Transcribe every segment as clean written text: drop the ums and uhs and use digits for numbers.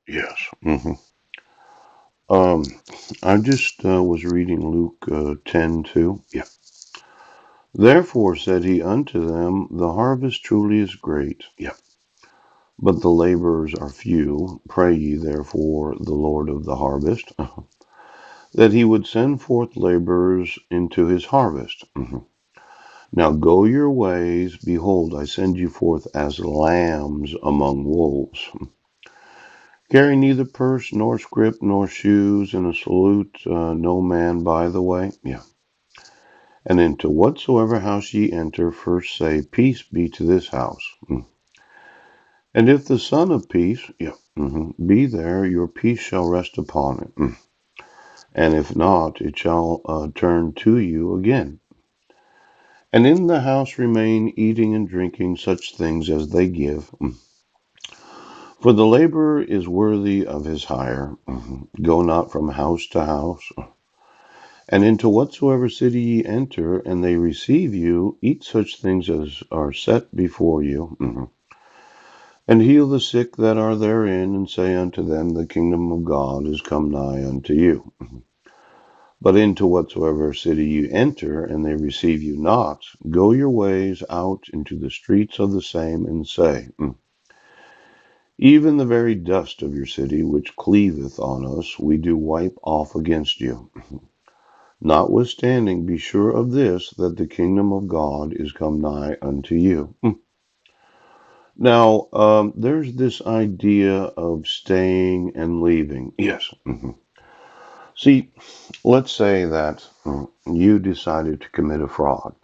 Yes. Um, I just was reading Luke 10:2. Yeah. Therefore said he unto them, the harvest truly is great. Yeah. But the laborers are few. Pray ye therefore the Lord of the harvest that he would send forth laborers into his harvest. Now go your ways. Behold, I send you forth as lambs among wolves. Carry neither purse, nor scrip, nor shoes, and a salute no man by the way. Yeah. And into whatsoever house ye enter, first say, Peace be to this house. And if the Son of Peace, yeah, be there, your peace shall rest upon it. And if not, it shall turn to you again. And in the house remain, eating and drinking such things as they give. For the laborer is worthy of his hire. Go not from house to house. And into whatsoever city ye enter, and they receive you, eat such things as are set before you. And heal the sick that are therein, and say unto them, the kingdom of God is come nigh unto you. But into whatsoever city you enter, and they receive you not, go your ways out into the streets of the same, and say, Even the very dust of your city, which cleaveth on us, we do wipe off against you. Notwithstanding, be sure of this, that the kingdom of God is come nigh unto you. Now, there's this idea of staying and leaving. Yes. See, let's say that you decided to commit a fraud.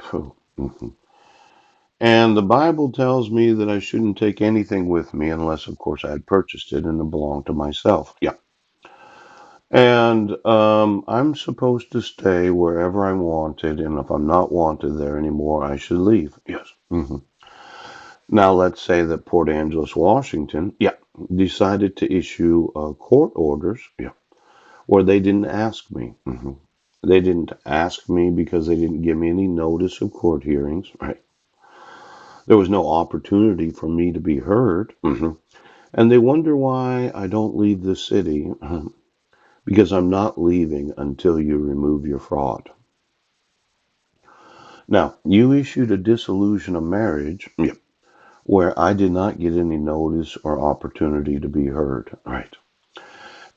And the Bible tells me that I shouldn't take anything with me unless, of course, I had purchased it and it belonged to myself. Yeah. And I'm supposed to stay wherever I'm wanted, and if I'm not wanted there anymore, I should leave. Yes. Now, let's say that Port Angeles, Washington, yeah, decided to issue court orders, yeah, where they didn't ask me. They didn't ask me because they didn't give me any notice of court hearings. Right. There was no opportunity for me to be heard. And they wonder why I don't leave the city because I'm not leaving until you remove your fraud. Now, you issued a dissolution of marriage where I did not get any notice or opportunity to be heard. Right.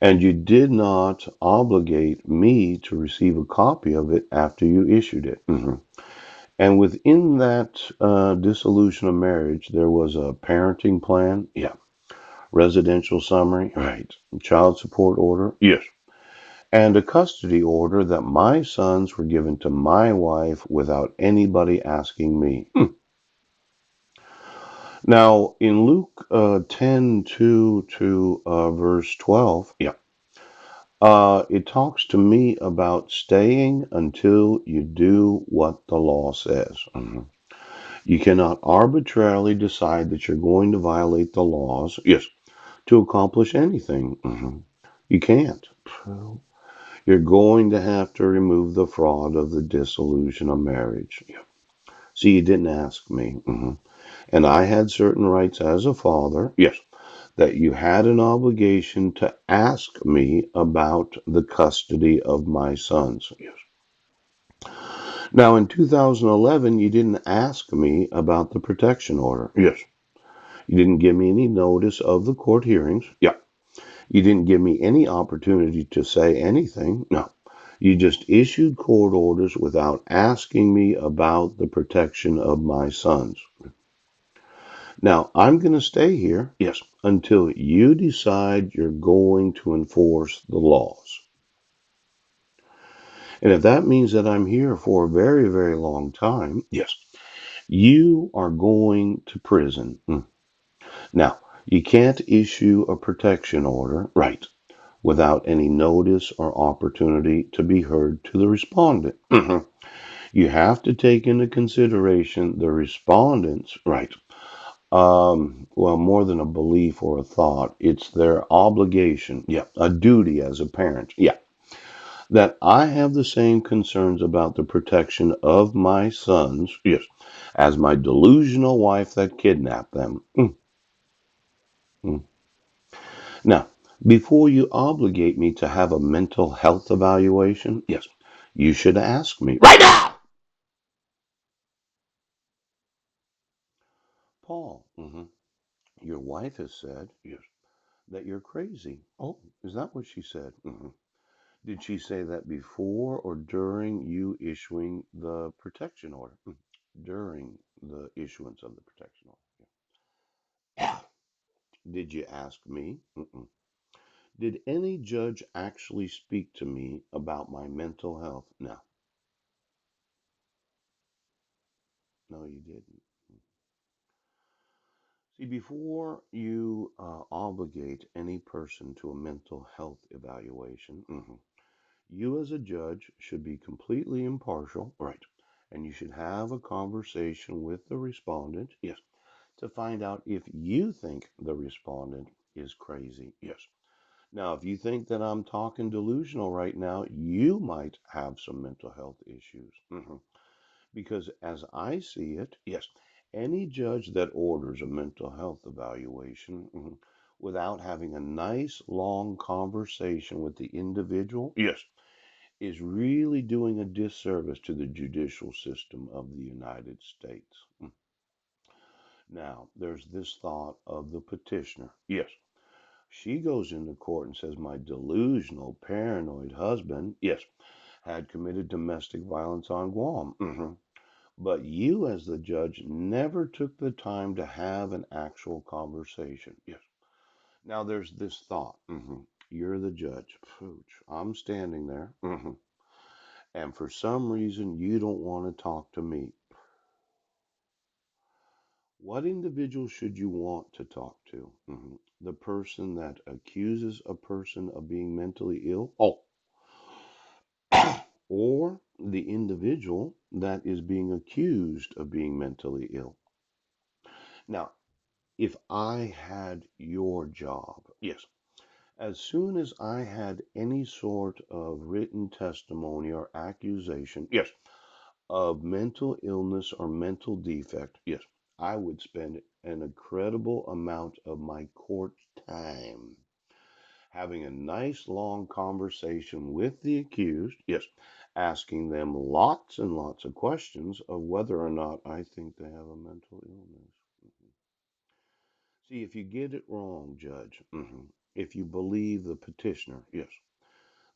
And you did not obligate me to receive a copy of it after you issued it. And within that dissolution of marriage, there was a parenting plan. Yeah. Residential summary. Right. Child support order. Yes. And a custody order that my sons were given to my wife without anybody asking me. Now, in Luke 10:2 to verse 12, yeah, it talks to me about staying until you do what the law says. You cannot arbitrarily decide that you're going to violate the laws, yes, to accomplish anything. You can't. You're going to have to remove the fraud of the dissolution of marriage. Yeah. See, you didn't ask me. And I had certain rights as a father. Yes. That you had an obligation to ask me about the custody of my sons. Yes. Now, in 2011, you didn't ask me about the protection order. Yes. You didn't give me any notice of the court hearings. Yeah. You didn't give me any opportunity to say anything. No. You just issued court orders without asking me about the protection of my sons. Now, I'm going to stay here, yes, until you decide you're going to enforce the laws. And if that means that I'm here for a very, very long time, yes, you are going to prison. Now, you can't issue a protection order, right, without any notice or opportunity to be heard to the respondent. You have to take into consideration the respondents, right, well, more than a belief or a thought, it's their obligation, yeah, a duty as a parent, yeah, that I have the same concerns about the protection of my sons, yes, as my delusional wife that kidnapped them. Mm. Now, Before you obligate me to have a mental health evaluation, yes, you should ask me right now. Paul, your wife has said, yes, that you're crazy. Oh, is that what she said? Did she say that before or during you issuing the protection order? During the issuance of the protection order. Yeah. Did you ask me? Did any judge actually speak to me about my mental health? No, no, you didn't. See, before you obligate any person to a mental health evaluation, you as a judge should be completely impartial, right? And you should have a conversation with the respondent, yes, to find out if you think the respondent is crazy, yes. Now, if you think that I'm talking delusional right now, you might have some mental health issues. Because as I see it, yes, any judge that orders a mental health evaluation without having a nice long conversation with the individual, yes, is really doing a disservice to the judicial system of the United States. Now, there's this thought of the petitioner. Yes, she goes into court and says, my delusional, paranoid husband, yes, had committed domestic violence on Guam. But you, as the judge, never took the time to have an actual conversation. Yes. Now, there's this thought. You're the judge. Pooch. I'm standing there. And for some reason, you don't want to talk to me. What individual should you want to talk to? The person that accuses a person of being mentally ill? Oh, or the individual that is being accused of being mentally ill? Now, if I had your job, yes, as soon as I had any sort of written testimony or accusation, yes, of mental illness or mental defect, yes, I would spend an incredible amount of my court time having a nice long conversation with the accused, yes, asking them lots and lots of questions of whether or not I think they have a mental illness. See, if you get it wrong, Judge, if you believe the petitioner, yes,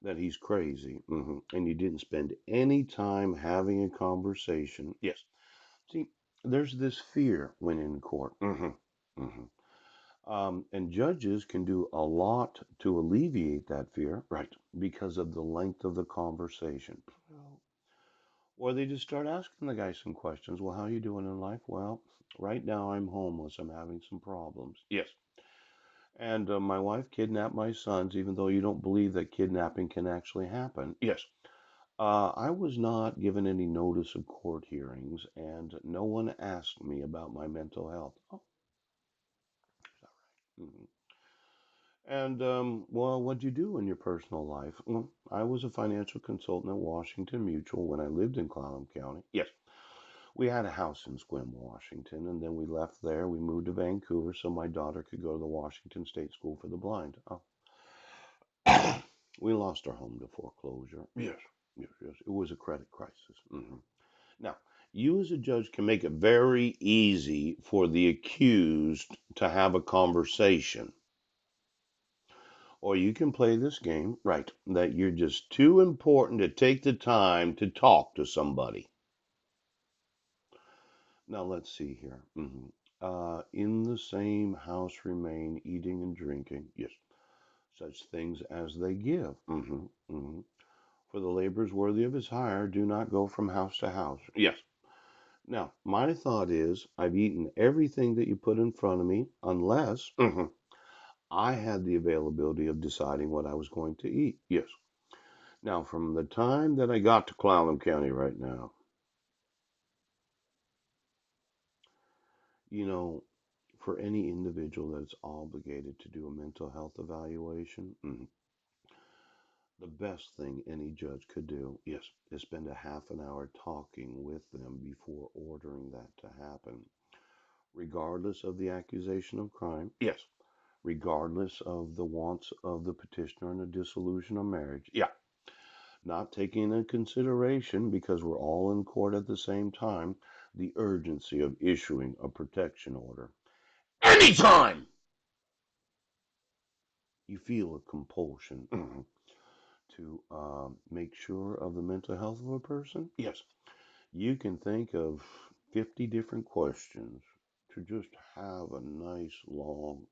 that he's crazy, and you didn't spend any time having a conversation, yes. See, there's this fear when in court. hmm and judges can do a lot to alleviate that fear, right, because of the length of the conversation. Or they just start asking the guy some questions. Well, how are you doing in life? Well, right now I'm homeless. I'm having some problems. Yes. And my wife kidnapped my sons, even though you don't believe that kidnapping can actually happen. Yes. I was not given any notice of court hearings, and no one asked me about my mental health. Oh, is that right? And, well, what'd you do in your personal life? Well, I was a financial consultant at Washington Mutual when I lived in Clallam County. Yes. We had a house in Sequim, Washington, and then we left there. We moved to Vancouver so my daughter could go to the Washington State School for the Blind. Oh, we lost our home to foreclosure. Yes, yes, yes. It was a credit crisis. Now, you as a judge can make it very easy for the accused to have a conversation. Or you can play this game, right, that you're just too important to take the time to talk to somebody. Now, let's see here. In the same house remain eating and drinking. Yes, such things as they give. For the laborers worthy of his hire do not go from house to house. Yes. Now, my thought is I've eaten everything that you put in front of me unless I had the availability of deciding what I was going to eat. Yes. Now, from the time that I got to Clallam County right now, you know, for any individual that's obligated to do a mental health evaluation, the best thing any judge could do, yes, is spend a half an hour talking with them before ordering that to happen, regardless of the accusation of crime. Yes, regardless of the wants of the petitioner in a dissolution of marriage. Yeah, not taking into consideration, because we're all in court at the same time, the urgency of issuing a protection order. Anytime you feel a compulsion to make sure of the mental health of a person, yes, you can think of 50 different questions to just have a nice long